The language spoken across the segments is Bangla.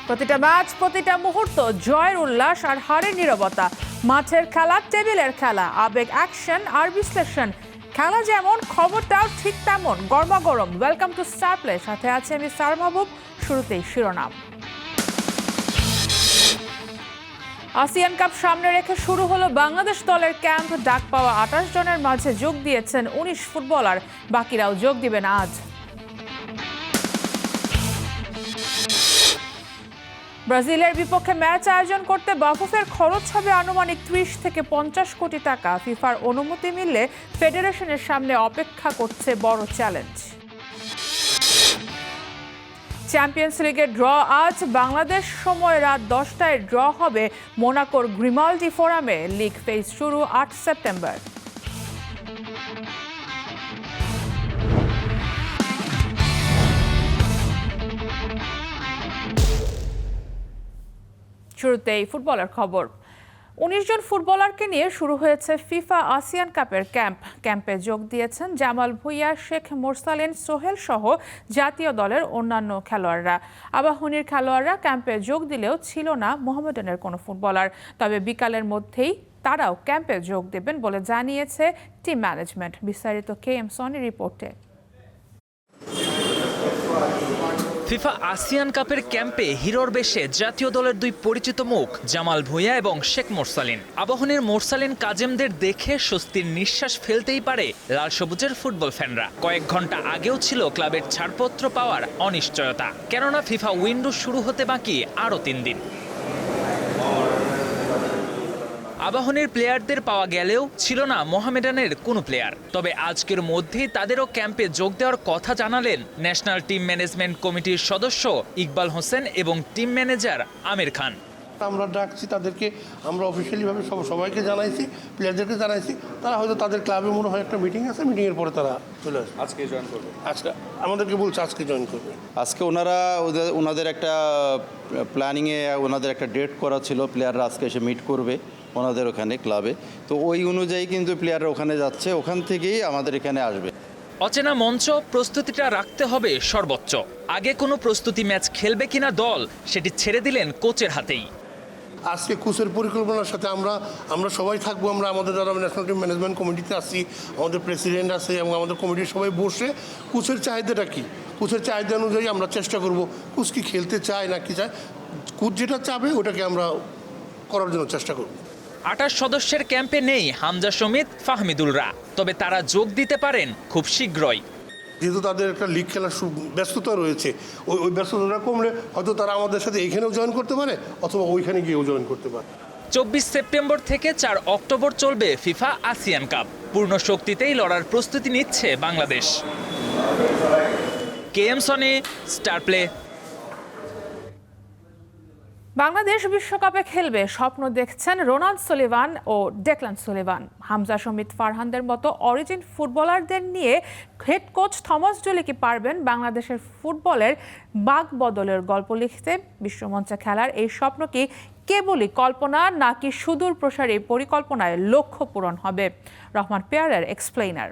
প্রতিটা ম্যাচ, প্রতিটা মুহূর্ত জয়ের উল্লাস আর হারের নীরবতা। মাঠের খেলা, টেবিলের খেলা, আবেগ, অ্যাকশন আর বিশ্লেষণ। খেলা যেমন, খবরটাও ঠিক তেমন গরমাগরম। ওয়েলকাম টু স্টার প্লে, সাথে আছে আমি সার মাহবুব। শুরুতেই শিরোনাম। আসিয়ান কাপ সামনে রেখে শুরু হলো বাংলাদেশ দলের ক্যাম্প। ডাক পাওয়া ২৮ জনের মাঝে যোগ দিয়েছেন ১৯ ফুটবলার, বাকিরাও যোগ দিবেন আজ। ব্রাজিলের বিপক্ষে ম্যাচ আয়োজন করতে বাফুফের খরচ হবে আনুমানিক ৩০ থেকে ৫০ কোটি টাকা। ফিফার অনুমতি মিললে ফেডারেশনের সামনে অপেক্ষা করছে বড় চ্যালেঞ্জ। চ্যাম্পিয়ন্স লিগের ড্র আজ। বাংলাদেশ সময় রাত ১০টায় ড্র হবে মোনাকোর গ্রিমালডি ফোরামে। লিগ ফেজ শুরু ৮ সেপ্টেম্বর। শুরুতেই ফুটবলের খবর। ১৯ জন ফুটবলারকে নিয়ে শুরু হয়েছে ফিফা আসিয়ান কাপের ক্যাম্প। ক্যাম্পে যোগ দিয়েছেন জামাল ভুঁইয়া, শেখ মোরসালিন, সোহেল সহ জাতীয় দলের অন্যান্য খেলোয়াড়রা। আবাহনীর খেলোয়াড়রা ক্যাম্পে যোগ দিলেও ছিল না মোহামেডানের কোনো ফুটবলার। তবে বিকালের মধ্যেই তারাও ক্যাম্পে যোগ দেবেন বলে জানিয়েছে টিম ম্যানেজমেন্ট। বিস্তারিত KM সনি রিপোর্টে। ফিফা আসিয়ান কাপের ক্যাম্পে হিরোর বেশে জাতীয় দলের দুই পরিচিত মুখ জামাল ভুঁইয়া এবং শেখ মোরসালিন। আবাহনীর মোরসালিন কাজেমদের দেখে স্বস্তির নিঃশ্বাস ফেলতেই পারে লাল সবুজের ফুটবল ফ্যানরা। কয়েক ঘন্টা আগেও ছিল ক্লাবের ছাড়পত্র পাওয়ার অনিশ্চয়তা, কেননা ফিফা উইন্ডো শুরু হতে বাকি আরও ৩ দিন। আবাহনীর প্লেয়ারদের পাওয়া গেলেও ছিল না মোহামেডানের কোনো প্লেয়ার। তবে আজকের মধ্যেই তাদেরও ক্যাম্পে যোগ দেওয়ার কথা জানালেন ন্যাশনাল টিম ম্যানেজমেন্ট কমিটির সদস্য ইকবাল হোসেন এবং টিম ম্যানেজার আমির খান। আমরা ডাকছি তাদেরকে, আমরা অফিসিয়ালিভাবে সবাইকে জানাইছি, প্লেয়ারদেরকে জানাইছি। তারা হয়তো তাদের ক্লাবে মনে হয় একটা মিটিং আছে, মিটিংয়ের পরে তারা চলে আসবে। আজকে জয়েন করবে? আজকে আমাদেরকে বলছে আজকে জয়েন করবে। আজকে ওনাদের একটা প্ল্যানিংয়ে ওনাদের একটা ডেট করা ছিল, প্লেয়াররা আজকে এসে মিট করবে ওনাদের ওখানে ক্লাবে। তো ওই অনুযায়ী কিন্তু প্লেয়াররা ওখানে যাচ্ছে, ওখান থেকেই আমাদের এখানে আসবে। অচেনা মঞ্চ, প্রস্তুতিটা রাখতে হবে সর্বোচ্চ। আগে কোনো প্রস্তুতি ম্যাচ খেলবে কিনা দল, সেটি ছেড়ে দিলেন কোচের হাতেই। আজকে কোচের পরিকল্পনার সাথে আমরা সবাই থাকবো। আমরা আমাদের যারা ন্যাশনাল টিম ম্যানেজমেন্ট কমিটিতে আছি, আমাদের প্রেসিডেন্ট আছে এবং আমাদের কমিটির সবাই বসে কোচের চাহিদাটা কী, কোচের চাহিদা অনুযায়ী আমরা চেষ্টা করব কোচ কি খেলতে চায় না কি চায়। কোচ যেটা চাবে ওটাকে আমরা করার জন্য চেষ্টা করব। ২৮ সদস্যের ক্যাম্পে নেই হামজা সমিত, ফাহমিদুলরা, তবে তারা যোগ দিতে পারেন খুব শীঘ্রই। যেহেতু তাদের একটা লিগ খেলার ব্যস্ততা রয়েছে, ওই ব্যস্ততাটা কমলে হয়তো তারা আমাদের সাথে এইখানেও জয়েন করতে পারে অথবা ওইখানে গিয়েও জয়েন করতে পারে। ২৪ সেপ্টেম্বর থেকে ৪ অক্টোবর চলবে ফিফা আসিয়ান কাপ। পূর্ণ শক্তিতেই লড়ার প্রস্তুতি নিচ্ছে Bangladesh. KM Sony, star play. Bangladesh বিশ্বকাপে খেলবে স্বপ্ন দেখছেন রোনান সুলিভান ও ডেকলান সুলিভান। হামজা সমিত, ফারহানদের মতো অরিজিন ফুটবলারদের নিয়ে হেড কোচ থমাস ডুলি কি পারবেন বাংলাদেশের ফুটবলের বাগ বদলের গল্প লিখতে? বিশ্বমঞ্চে খেলার এই স্বপ্ন কি কেবলই কল্পনা, নাকি সুদূর প্রসারী পরিকল্পনায় লক্ষ্য পূরণ হবে? রহমান পেয়ারের এক্সপ্লেইনার।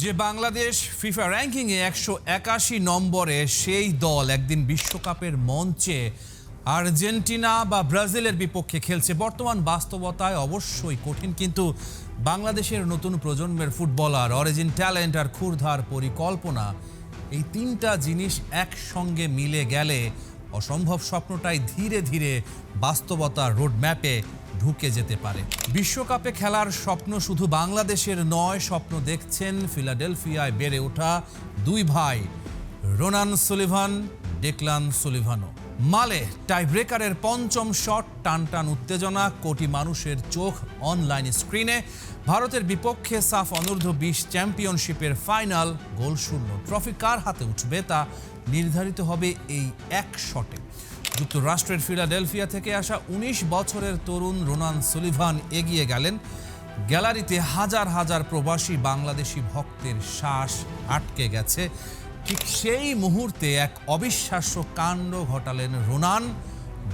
যে বাংলাদেশ ফিফা র্যাঙ্কিংয়ে ১৮১ নম্বরে, সেই দল একদিন বিশ্বকাপের মঞ্চে আর্জেন্টিনা বা ব্রাজিলের বিপক্ষে খেলছে। বর্তমান বাস্তবতায় অবশ্যই কঠিন, কিন্তু বাংলাদেশের নতুন প্রজন্মের ফুটবলার, অরিজিন ট্যালেন্ট আর ক্ষুরধার পরিকল্পনা, এই তিনটা জিনিস একসঙ্গে মিলে গেলে অসম্ভব স্বপ্নটাই ধীরে ধীরে বাস্তবতার রোডম্যাপে ঢুকে যেতে পারে। বিশ্বকাপে খেলার স্বপ্ন শুধু বাংলাদেশের নয়, স্বপ্ন দেখছেন ফিলাডেলফিয়ায় বেড়ে ওঠা দুই ভাই রোনান সুলিভান, ডেকলান সুলিভানও। মালে টাইব্রেকারের পঞ্চম শট, টানটান উত্তেজনা, কোটি মানুষের চোখ অনলাইন স্ক্রিনে। ভারতের বিপক্ষে সাফ অনূর্ধ্ব-20 চ্যাম্পিয়নশিপের ফাইনাল, গোলশূন্য। ট্রফি কার হাতে উঠবে তা নির্ধারিত হবে এই এক শটে। যুক্তরাষ্ট্রের ফিলাডেলফিয়া থেকে আসা ১৯ বছরের তরুণ রোনান সুলিভান এগিয়ে গেলেন। গ্যালারিতে হাজার হাজার প্রবাসী বাংলাদেশি ভক্তের শ্বাস আটকে গেছে। ঠিক সেই মুহূর্তে এক অবিশ্বাস্য কাণ্ড ঘটালেন রোনান।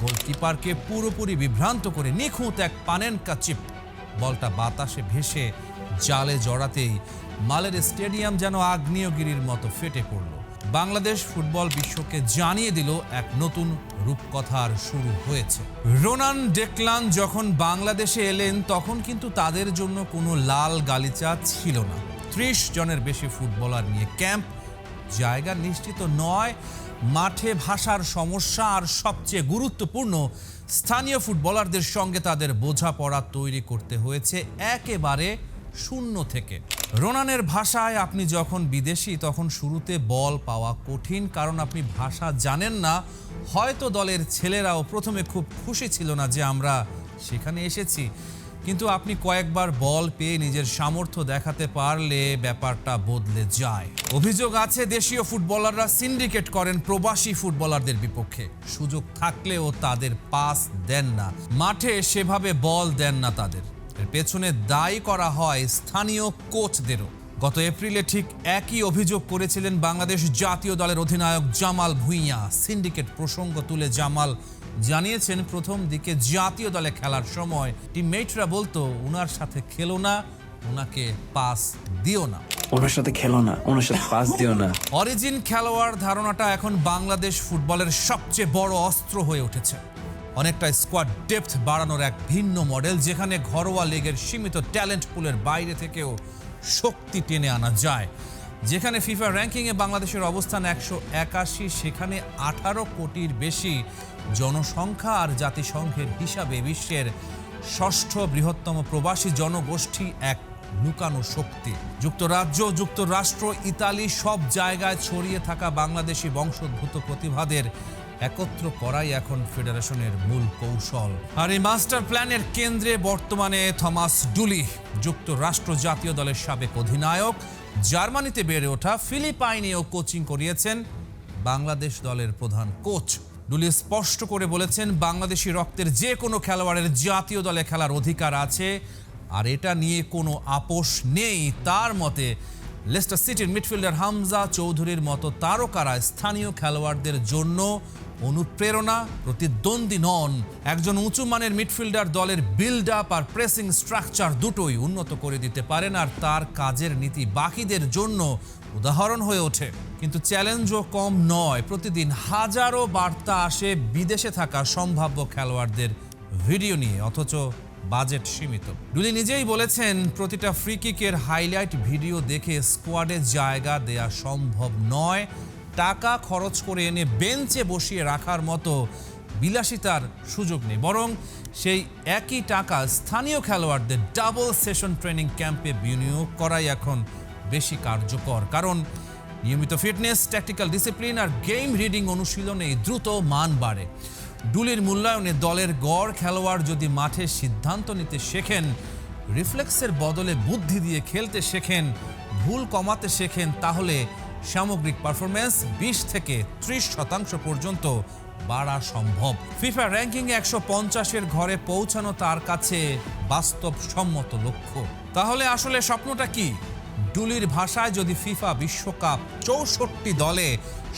গোলকিপারকে পুরোপুরি বিভ্রান্ত করে নিখুঁত এক পানেনকা চিপ, বলটা বাতাসে ভেসে জালে জড়াতেই মালের স্টেডিয়াম যেন আগ্নেয়গিরির মতো ফেটে পড়ল। বাংলাদেশ ফুটবল বিশ্বকে জানিয়ে দিল এক নতুন রূপকথার শুরু হয়েছে। রোনান ডেকলান যখন বাংলাদেশে এলেন তখন কিন্তু তাদের জন্য কোনো লাল গালিচা ছিল না। 30 জনের বেশি ফুটবলার নিয়ে ক্যাম্প, জায়গা নিশ্চিত নয়, মাঠে ভাষার সমস্যা, আর সবচেয়ে গুরুত্বপূর্ণ স্থানীয় ফুটবলারদের সঙ্গে তাদের বোঝাপড়া তৈরি করতে হয়েছে একেবারে শূন্য থেকে। রোনানের ভাষায়, আপনি যখন বিদেশি তখন শুরুতে বল পাওয়া কঠিন, কারণ আপনি ভাষা জানেন না। হয়তো দলের ছেলেরাও প্রথমে খুব খুশি ছিল না যে আমরা সেখানে এসেছি, কিন্তু আপনি কয়েকবার বল পেয়ে নিজের সামর্থ্য দেখাতে পারলে ব্যাপারটা বদলে যায়। অভিযোগ আছে দেশীয় ফুটবলাররা সিন্ডিকেট করেন প্রবাসী ফুটবলারদের বিপক্ষে। সুযোগ থাকলেও তাদের পাস দেন না, মাঠে সেভাবে বল দেন না তাদের। এর পেছনে দায়ী করা হয় স্থানীয় কোচদেরও। গত এপ্রিলে ঠিক একই অভিযোগ করেছিলেন বাংলাদেশ জাতীয় দলের অধিনায়ক জামাল ভুঁইয়া। সিন্ডিকেট প্রসঙ্গ তুলে জামাল জানিয়েছেন, প্রথম দিকে জাতীয় দলে খেলার সময় টিমমেটরা বলতো ওনার সাথে খেলো না, ওনাকে পাস দিও না, ওনার সাথে খেলো না, ওনার সাথে পাস দিও না। অরিজিন খেলোয়াড় ধারণাটা এখন বাংলাদেশ ফুটবলের সবচেয়ে বড় অস্ত্র হয়ে উঠেছে। অনেকটা স্কোয়াড ডেপথ বাড়ানোর এক ভিন্ন মডেল, যেখানে ঘরোয়া লিগের সীমিত ট্যালেন্ট পুলের বাইরে থেকেও শক্তি টেনে আনা যায়। যেখানে ফিফা র্যাঙ্কিংয়ে বাংলাদেশের অবস্থান 181, সেখানে 18 কোটির বেশি জনসংখ্যা, আর জাতিসংঘের হিসাবে বিশ্বের 6ষ্ঠ বৃহত্তম প্রবাসী জনগোষ্ঠী এক লুকানো শক্তি। যুক্তরাজ্য, যুক্তরাষ্ট্র, ইতালি সব জায়গায় ছড়িয়ে থাকা বাংলাদেশি বংশোদ্ভূত প্রতিভাদের একত্র করাই এখন ফেডারেশনের মূল কৌশল। আর এই মাস্টার প্ল্যানের কেন্দ্রে বর্তমানে থমাস ডুলি, যুক্তরাষ্ট্র জাতীয় দলের সাবেক অধিনায়ক। জার্মানিতে বেড়ে ওঠা, ফিলিপাইনেও কোচিং করিয়েছেন বাংলাদেশ দলের প্রধান কোচ। ডুলি স্পষ্ট করে বলেছেন, বাংলাদেশি রক্তের যে কোনো খেলোয়াড়ের জাতীয় দলে খেলার অধিকার আছে, আর এটা নিয়ে কোনো আপোষ নেই। তার মতে লেস্টার সিটির মিডফিল্ডার হামজা চৌধুরীর মতো তারকারা স্থানীয় খেলোয়াড়দের জন্য অনুপ্রেরণা, প্রতিদ্বন্দ্বী নন। একজন উঁচু মানের মিডফিল্ডার দলের বিল্ড আপ আর প্রেসিং স্ট্রাকচার দুটোই উন্নত করে দিতে পারেন, আর তার কাজের নীতি বাকিদের জন্য উদাহরণ হয়ে ওঠে। কিন্তু চ্যালেঞ্জও কম নয়। প্রতিদিন হাজারো বার্তা আসে বিদেশে থাকা সম্ভাব্য খেলোয়াড়দের ভিডিও নিয়ে, অথচ বাজেট সীমিত। ডুলি নিজেই বলেছেন, প্রতিটা ফ্রি কিকের হাইলাইট ভিডিও দেখে স্কোয়াডে জায়গা দেয়া সম্ভব নয়। টাকা খরচ করে এনে বেঞ্চে বসিয়ে রাখার মতো বিলাসিতার সুযোগ নেই, বরং সেই একই টাকা স্থানীয় খেলোয়াড়দের ডাবল সেশন ট্রেনিং ক্যাম্পে বিনিয়োগ করাই এখন বেশি কার্যকর। কারণ নিয়মিত ফিটনেস, ট্যাকটিক্যাল ডিসিপ্লিন আর গেম রিডিং অনুশীলনে দ্রুত মান বাড়ে। ডুলির মূল্যায়নে দলের গড় খেলোয়াড় যদি মাঠে সিদ্ধান্ত নিতে শেখেন, রিফ্লেক্সের বদলে বুদ্ধি দিয়ে খেলতে শেখেন, ভুল কমাতে শেখেন, তাহলে সামগ্রিক পারফরমেন্স 20 থেকে 30% পর্যন্ত বাড়া সম্ভব। ফিফা র্যাঙ্কিংয়ে 150-এর ঘরে পৌঁছানো তার কাছে বাস্তবসম্মত লক্ষ্য। তাহলে আসলে স্বপ্নটা কি? ডুলির ভাষায়, যদি ফিফা বিশ্বকাপ 64 দলে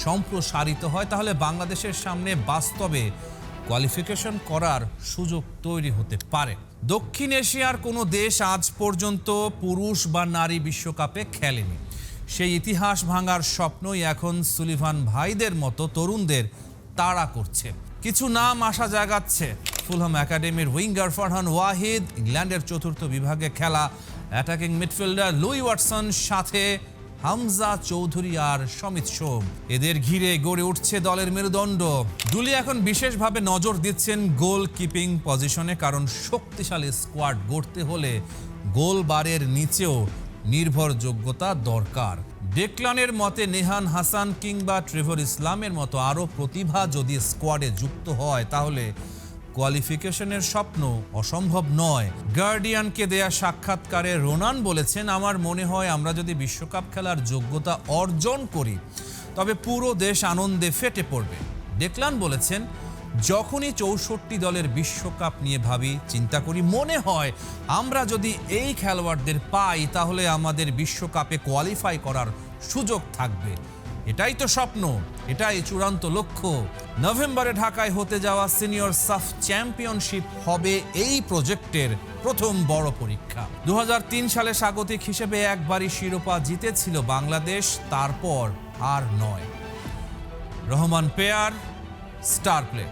সম্প্রসারিত হয়, তাহলে বাংলাদেশের সামনে বাস্তবে কোয়ালিফিকেশন করার সুযোগ তৈরি হতে পারে। দক্ষিণ এশিয়ার কোনো দেশ আজ পর্যন্ত পুরুষ বা নারী বিশ্বকাপে খেলেনি। সেই ইতিহাস ভাঙার স্বপ্নই এখন সুলিভান ভাইদের মতো তরুণদের তাড়া করছে। কিছু নাম আশা জাগাচ্ছে। ফুলহাম একাডেমির উইঙ্গার ফারহান ওয়াহিদ, ইংল্যান্ডের 4র্থ বিভাগে খেলা অ্যাটাকিং মিডফিল্ডার লুই ওয়াটসন, সাথে হামজা চৌধুরী আর সমিত সোম। এদের ঘিরে গড়ে উঠছে দলের মেরুদণ্ড। ডুলি এখন বিশেষভাবে নজর দিচ্ছেন গোল কিপিং পজিশনে, কারণ শক্তিশালী স্কোয়াড গড়তে হলে গোল বারের নিচেও নির্ভরযোগ্যতা দরকার। ডেকলানের মতে নেহান হাসান কিংবা ট্রেভর ইসলামের মতো আরও প্রতিভা যদি স্কোয়াডে যুক্ত হয়, তাহলে কোয়ালিফিকেশনের স্বপ্ন অসম্ভব নয়। গার্ডিয়ানকে দেয়া সাক্ষাৎকারে রোনান বলেছেন, আমার মনে হয় আমরা যদি বিশ্বকাপ খেলার যোগ্যতা অর্জন করি, তবে পুরো দেশ আনন্দে ফেটে পড়বে। ডেকলান বলেছেন, যখনই 64 দলের বিশ্বকাপ নিয়ে ভাবি, চিন্তা করি, মনে হয় আমরা যদি এই খেলোয়াড়দের পাই, তাহলে আমাদের বিশ্বকাপে কোয়ালিফাই করার সুযোগ থাকবে। এটাই তো স্বপ্ন, এটাই চূড়ান্ত লক্ষ্য। নভেম্বরে ঢাকায় হতে যাওয়া সিনিয়র সাফ চ্যাম্পিয়নশিপ হবে এই প্রজেক্টের প্রথম বড় পরীক্ষা। 2003 সালে স্বাগতিক হিসেবে একবারই শিরোপা জিতেছিল বাংলাদেশ, তারপর আর নয়। Rahman pair, star play.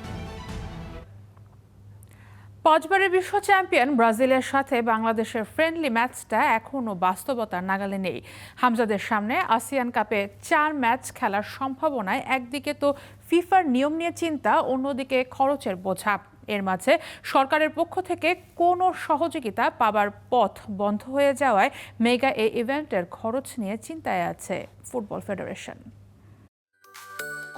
5 বারের বিশ্ব চ্যাম্পিয়ন ব্রাজিলের সাথে বাংলাদেশের ফ্রেন্ডলি ম্যাচটা এখনও বাস্তবতার নাগালে নেই। হামজাদের সামনে আসিয়ান কাপে 4 ম্যাচ খেলার সম্ভাবনায় একদিকে তো ফিফার নিয়ম নিয়ে চিন্তা, অন্যদিকে খরচের বোঝা। এর মাঝে সরকারের পক্ষ থেকে কোনো সহযোগিতা পাবার পথ বন্ধ হয়ে যাওয়ায় মেগা এই ইভেন্টের খরচ নিয়ে চিন্তায় আছে ফুটবল ফেডারেশন।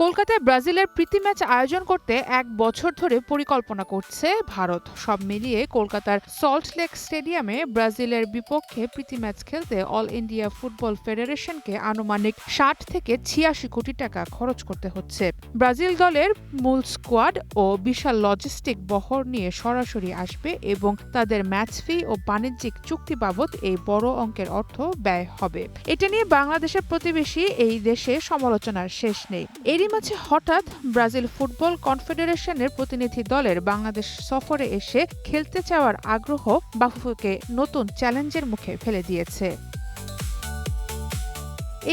কলকাতায় ব্রাজিলের প্রীতি ম্যাচ আয়োজন করতে 1 বছর ধরে পরিকল্পনা করছে ভারত। সব মিলিয়ে কলকাতার সল্টলেক স্টেডিয়ামে ব্রাজিলের বিপক্ষে প্রীতি ম্যাচ খেলতে অল ইন্ডিয়া ফুটবল ফেডারেশনকে আনুমানিক 60 থেকে 86 কোটি টাকা খরচ করতে হচ্ছে। ব্রাজিল দলের মূল স্কোয়াড ও বিশাল লজিস্টিক বহর নিয়ে সরাসরি আসবে এবং তাদের ম্যাচ ফি ও বাণিজ্যিক চুক্তি বাবদ এই বড় অঙ্কের অর্থ ব্যয় হবে। এটা নিয়ে বাংলাদেশের প্রতিবেশী এই দেশে সমালোচনার শেষ নেই। এরই মাঝে হঠাৎ ব্রাজিল ফুটবল কনফেডারেশনের প্রতিনিধি দলের বাংলাদেশ সফরে এসে খেলতে চাওয়ার আগ্রহ বাফুফেকে নতুন চ্যালেঞ্জের মুখে ফেলে দিয়েছে।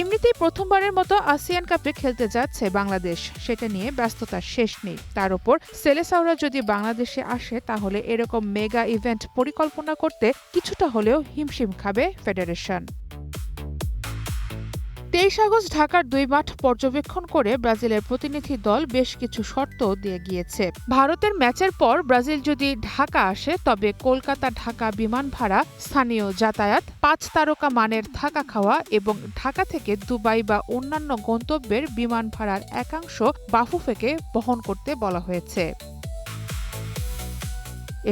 এমনিতেই প্রথমবারের মতো আসিয়ান কাপে খেলতে যাচ্ছে বাংলাদেশ, সেটা নিয়ে ব্যস্ততার শেষ নেই। তার উপর সেলেসাওরা যদি বাংলাদেশে আসে তাহলে এরকম মেগা ইভেন্ট পরিকল্পনা করতে কিছুটা হলেও হিমশিম খাবে ফেডারেশন। 23 আগস্ট ঢাকার 2 মাঠ পর্যবেক্ষণ করে ব্রাজিলের প্রতিনিধি দল বেশ কিছু শর্ত দিয়ে গিয়েছে। ভারতের ম্যাচের পর ব্রাজিল যদি ঢাকা আসে তবে কলকাতা ঢাকা বিমান ভাড়া, স্থানীয় যাতায়াত, 5 তারকা মানের থাকা খাওয়া এবং ঢাকা থেকে দুবাই বা অন্যান্য গন্তব্যের বিমান ভাড়ার একাংশ বাফুফেকে বহন করতে বলা হয়েছে।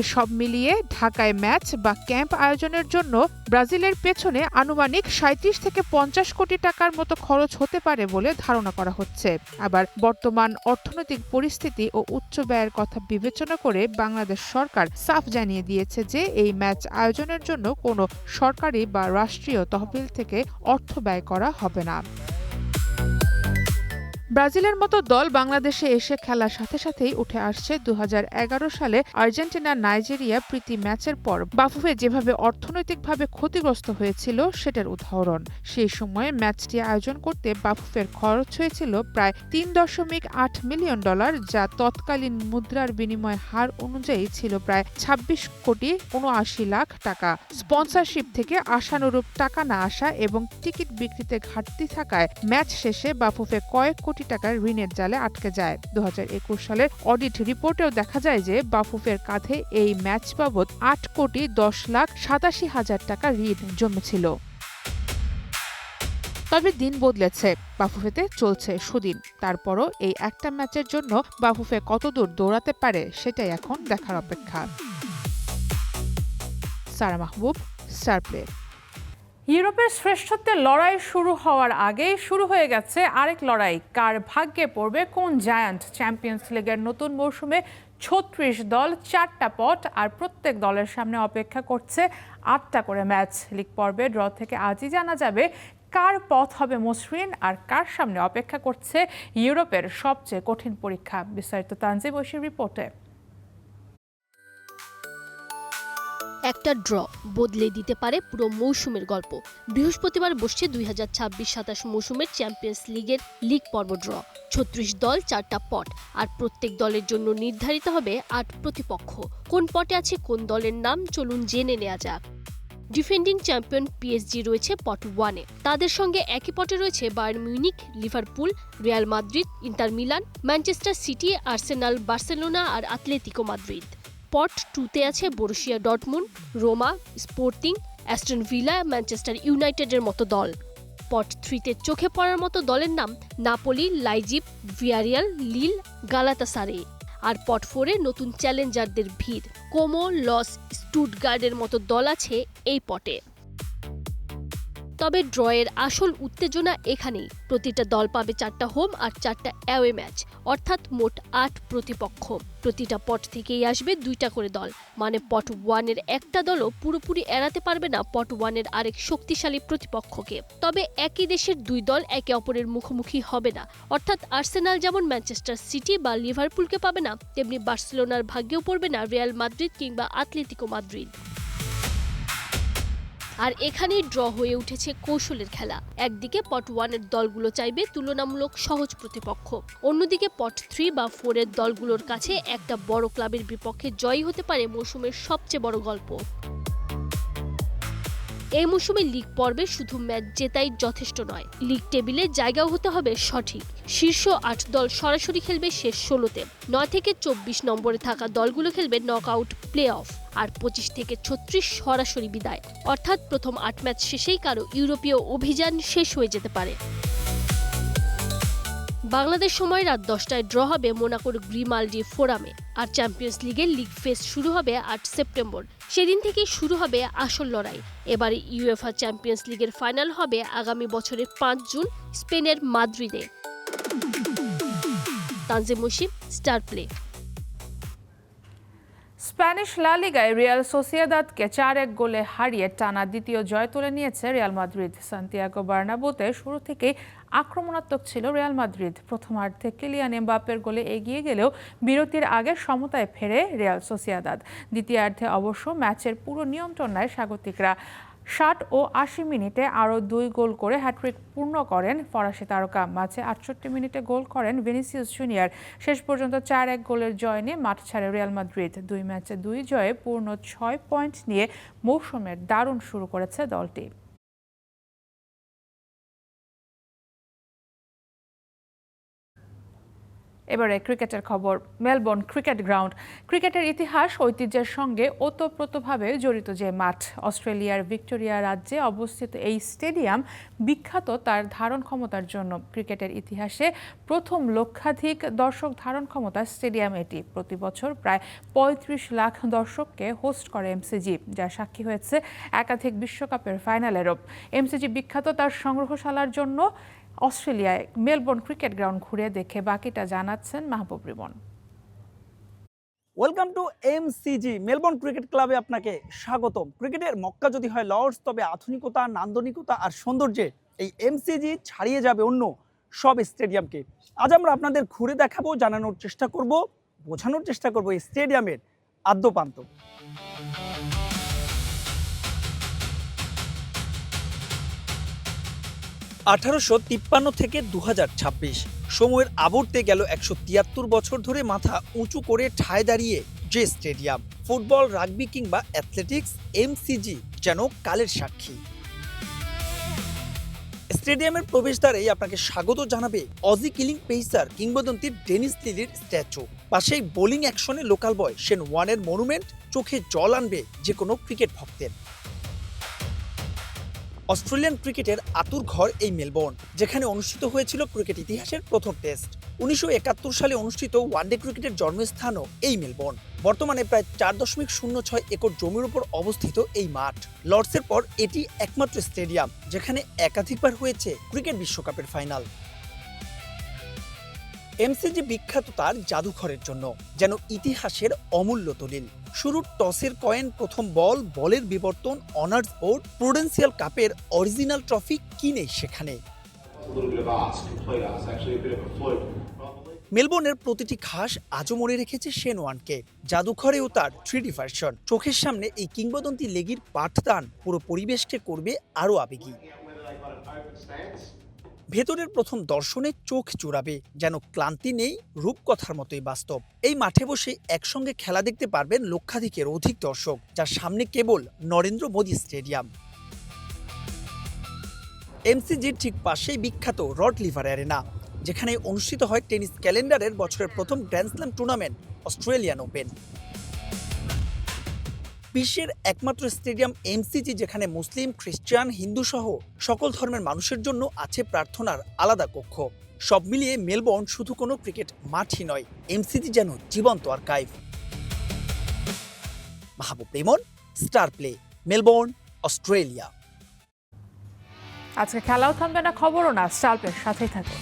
এসব মিলিয়ে ঢাকায় ম্যাচ বা ক্যাম্প আয়োজনের জন্য ব্রাজিলের পেছনে আনুমানিক 37 থেকে 50 কোটি টাকার মতো খরচ হতে পারে বলে ধারণা করা হচ্ছে। আবার বর্তমান অর্থনৈতিক পরিস্থিতি ও উচ্চ ব্যয়ের কথা বিবেচনা করে বাংলাদেশ সরকার সাফ জানিয়ে দিয়েছে যে এই ম্যাচ আয়োজনের জন্য কোনো সরকারি বা রাষ্ট্রীয় তহবিল থেকে অর্থ ব্যয় করা হবে না। ব্রাজিলের মতো দল বাংলাদেশে এসে খেলার সাথে সাথেই উঠে আসছে 2011 সালে আর্জেন্টিনা নাইজেরিয়া প্রীতি ম্যাচের পর বাফুফে যেভাবে অর্থনৈতিকভাবে ক্ষতিগ্রস্ত হয়েছিল সেটার উদাহরণ। সেই সময়ে ম্যাচটি আয়োজন করতে বাফুফের খরচ হয়েছিল প্রায় $3.8 মিলিয়ন, যা তৎকালীন মুদ্রার বিনিময় হার অনুযায়ী ছিল প্রায় 26 কোটি 79 লাখ টাকা। স্পন্সরশিপ থেকে আশানুরূপ টাকা না আসা এবং টিকিট বিক্রিতে ঘাটতি থাকায় ম্যাচ শেষে বাফুফে কয়েক কোটি টাকার ঋণের জালে আটকে যায়। 2021 সালের অডিট রিপোর্টেও দেখা যায় যে বাফুফের কাঁধে এই ম্যাচ বাবদ 8,10,87,000 টাকা ঋণ জমেছিল। তবে দিন বদলেছে, বাফুফেতে চলছে সুদিন। তারপরও এই একটা ম্যাচের জন্য বাফুফে কতদূর দৌড়াতে পারে সেটাই এখন দেখার অপেক্ষা। সারা মাহবুব, স্টার প্লে। ইউরোপের শ্রেষ্ঠত্বের লড়াই শুরু হওয়ার আগেই শুরু হয়ে গেছে আরেক লড়াই। কার ভাগ্যে পড়বে কোন জায়ান্ট। চ্যাম্পিয়ন্স লিগের নতুন মৌসুমে 36 দল, 4টা পট, আর প্রত্যেক দলের সামনে অপেক্ষা করছে 8টা করে ম্যাচ। লিগ পর্বে ড্র থেকে আজই জানা যাবে কার পথ হবে মসৃণ আর কার সামনে অপেক্ষা করছে ইউরোপের সবচেয়ে কঠিন পরীক্ষা। বিস্তারিত তানজিম ঐশীর রিপোর্টে। একটা ড্র বদলে দিতে পারে পুরো মৌসুমের গল্প। বৃহস্পতিবার বসছে 2026-27 মৌসুমের চ্যাম্পিয়ন্স লিগের লিগ পর্ব ড্র। 36 দল, 4টা পট, আর প্রত্যেক দলের জন্য নির্ধারিত হবে 8 প্রতিপক্ষ। কোন পটে আছে কোন দলের নাম চলুন জেনে নেওয়া যাক। ডিফেন্ডিং চ্যাম্পিয়ন পিএসজি রয়েছে পট 1-এ। তাদের সঙ্গে একই পটে রয়েছে Bayern Munich, Liverpool, Real Madrid, Inter Milan, Manchester City, Arsenal, Barcelona আর আতলেতিকো মাদ্রিদ। পট 2-তে আছে Borussia Dortmund, Roma, Sporting, Aston Villa, Manchester ইউনাইটেডের মতো দল। পট 3-তে চোখে পড়ার মতো দলের নাম নাপোলি, লাইজিপ, ভিয়ারিয়াল, লিল, গালাতাসারে। আর পট 4-এ নতুন চ্যালেঞ্জারদের ভিড়। কোমো, লস, স্টুটগার্ডের মতো দল আছে এই পটে। তবে ড্রয়ের আসল উত্তেজনা এখানেই। প্রতিটা দল পাবে 4টা হোম আর 4টা অ্যাওয়ে ম্যাচ, অর্থাৎ মোট 8 প্রতিপক্ষ। প্রতিটা পট থেকেই আসবে 2টা করে দল, মানে পট 1-এর একটা দলও পুরোপুরি এড়াতে পারবে না পট 1-এর আরেক শক্তিশালী প্রতিপক্ষকে। তবে একই দেশের 2 দল একে অপরের মুখোমুখি হবে না, অর্থাৎ আর্সেনাল যেমন ম্যানচেস্টার সিটি বা লিভারপুলকে পাবে না, তেমনি বার্সেলোনার ভাগ্যেও পড়বে না রিয়াল মাদ্রিদ কিংবা আতলেতিকো মাদ্রিদ। আর এখানেই ড্র হয়ে উঠেছে কৌশলের খেলা। একদিকে পট 1-এর দলগুলো চাইবে তুলনামূলক সহজ প্রতিপক্ষ, অন্যদিকে পট 3 বা 4-এর দলগুলোর কাছে একটা বড় ক্লাবের বিপক্ষে জয়ী হতে পারে মৌসুমের সবচেয়ে বড় গল্প। এই মৌসুমে লিগ পর্বে শুধু ম্যাচ জেতাই যথেষ্ট নয়, লিগ টেবিলে জায়গাও হতে হবে সঠিক। শীর্ষ 8 দল সরাসরি খেলবে শেষ 16-তে, 9 থেকে 24 নম্বরে থাকা দলগুলো খেলবে নকআউট প্লে অফ, আর 25 থেকে 36 সরাসরি বিদায়। অর্থাৎ প্রথম 8 ম্যাচ শেষেই কারো ইউরোপীয় অভিযান শেষ হয়ে যেতে পারে। বাংলাদেশ সময় রাত 10টায় ড্র হবে মোনাকোর গ্রিমালডি ফোরামে। আর চ্যাম্পিয়ন্স লিগের লিগ ফেজ শুরু হবে 8 সেপ্টেম্বর। সেদিন থেকেই শুরু হবে আসল লড়াই। এবারে ইউএফা চ্যাম্পিয়ন্স লিগের ফাইনাল হবে আগামী বছরের 5 জুন স্পেনের মাদ্রিদে। Tanzim Mushib, Star Play. Spanish লা লিগায় রিয়াল সোসিয়েদাদকে 4-1 গোলে হারিয়ে টানা দ্বিতীয় জয় তুলে নিয়েছে রিয়াল মাদ্রিদ। সান্তিয়াগো বার্নাব্যুতে শুরু থেকেই আক্রমণাত্মক ছিল রিয়াল মাদ্রিদ। প্রথমার্ধে কিলিয়ান এমবাপ্পের গোলে এগিয়ে গেলেও বিরতির আগে সমতায় ফেরে রিয়াল সোসিয়েদাদ। দ্বিতীয়ার্ধে অবশ্য ম্যাচের পুরো নিয়ন্ত্রণ নেয় স্বাগতিকরা। 60 ও 80 মিনিটে আরও 2 গোল করে হ্যাট্রিক পূর্ণ করেন ফরাসি তারকা। মাঝে 68 মিনিটে গোল করেন ভিনিসিয়াস জুনিয়র। শেষ পর্যন্ত 4-1 গোলের জয় নিয়ে মাঠ ছাড়ে রিয়াল মাদ্রিদ। 2 ম্যাচে 2 জয়ে পূর্ণ 6 পয়েন্ট নিয়ে মৌসুমের দারুণ শুরু করেছে দলটি। এবারে ক্রিকেটের খবর। মেলবোর্ন ক্রিকেট গ্রাউন্ড ক্রিকেটের ইতিহাস ঐতিহ্যের সঙ্গে ওতপ্রোতভাবে জড়িত যে মাঠ। অস্ট্রেলিয়ার ভিক্টোরিয়া রাজ্যে অবস্থিত এই স্টেডিয়াম বিখ্যাত তার ধারণ ক্ষমতার জন্য। ক্রিকেটের ইতিহাসে প্রথম লক্ষাধিক দর্শক ধারণ ক্ষমতার স্টেডিয়াম এটি। প্রতি বছর প্রায় 35 লাখ দর্শককে হোস্ট করে এমসিজি, যা সাক্ষী হয়েছে একাধিক বিশ্বকাপের ফাইনালেরও। এমসিজি বিখ্যাত তার সংগ্রহশালার জন্য। অস্ট্রেলিয়ায় মেলবোর্ন ক্রিকেট গ্রাউন্ড ঘুরে দেখে বাকিটা জানাচ্ছেন Mahbub Rimon. Welcome to MCG Melbourne cricket ক্লাবে আপনাকে স্বাগতম। ক্রিকেটের মক্কা যদি হয় লর্ডস, তবে আধুনিকতা, নান্দনিকতা আর সৌন্দর্যে এই এমসিজি ছাড়িয়ে যাবে অন্য সব স্টেডিয়ামকে। আজ আমরা আপনাদের ঘুরে দেখাবো, জানানোর চেষ্টা করব, বোঝানোর চেষ্টা করব এই স্টেডিয়ামের আদ্যপান্ত। 1853 থেকে 2026 সময়ের আবর্তে গেল 173 বছর ধরে মাথা উঁচু করে ঠায় দাঁড়িয়ে যে স্টেডিয়াম। ফুটবল, রাগবি কিংবা অ্যাথলেটিক্স, এমসিজি যেন কালের সাক্ষী। স্টেডিয়ামের প্রবেশদ্বারেই আপনাকে স্বাগত জানাবে অজি কিলিং পেসার কিংবদন্তি ডেনিস লিলির স্ট্যাচু। পাশেই বোলিং অ্যাকশনে লোকাল বয় শেন ওয়ানের মনুমেন্ট চোখে জল আনবে যে কোনো ক্রিকেট ভক্তের। অস্ট্রেলিয়ান ক্রিকেটের আতুর ঘর এই মেলবোর্ন, যেখানে অনুষ্ঠিত হয়েছিল ক্রিকেট ইতিহাসের প্রথম টেস্ট। 1971 সালে অনুষ্ঠিত ওয়ানডে ক্রিকেটের জন্মস্থানও এই মেলবোর্ন। বর্তমানে প্রায় 4.06 একর জমির উপর অবস্থিত এই মাঠ। লর্ডসের পর এটি একমাত্র স্টেডিয়াম যেখানে একাধিকবার হয়েছে ক্রিকেট বিশ্বকাপের ফাইনাল। এমসিজি বিখ্যাত তার জাদুঘরের জন্য, যেন ইতিহাসের অমূল্য দলিল। শুরুর টসের কয়েন, প্রথম বল, বলের বিবর্তন, অনার্স বোর্ড, প্রুডেন্সিয়াল কাপের অরিজিনাল ট্রফি কিনে সেখানে। মেলবোর্নের প্রতিটি ঘাস আজও মনে রেখেছে শেন ওয়ানকে। জাদুঘরেও তার 3D ভার্সন। চোখের সামনে এই কিংবদন্তি লেগির পাঠদান পুরো পরিবেশকে করবে আরও আবেগী। ভেতরের প্রথম দর্শনে চোখ জুড়াবে, যেন ক্লান্তি নেই, রূপকথার মতোই বাস্তব। এই মাঠে বসে একসঙ্গে খেলা দেখতে পারবেন লক্ষাধিকের অধিক দর্শক, যার সামনে কেবল নরেন্দ্র মোদী স্টেডিয়াম। এমসিজির ঠিক পাশেই বিখ্যাত রড লিভার অ্যারেনা, যেখানে অনুষ্ঠিত হয় টেনিস ক্যালেন্ডারের বছরের প্রথম grand slam tournament Australian open. বিশ্বের একমাত্র স্টেডিয়াম এমসিজি, যেখানে মুসলিম, খ্রিস্টান, হিন্দু সহ সকল ধর্মের মানুষের জন্য আছে প্রার্থনার আলাদা কক্ষ। সব মিলিয়ে মেলবোর্ন শুধু কোনো ক্রিকেট মাঠই নয়, এমসিজি যেন জীবন্ত archive. Mahbub Rimon, Star Play, Melbourne, Australia. আজকে খেলাও থামবে না, খবরও না, স্টার প্লের সাথেই থাকুন।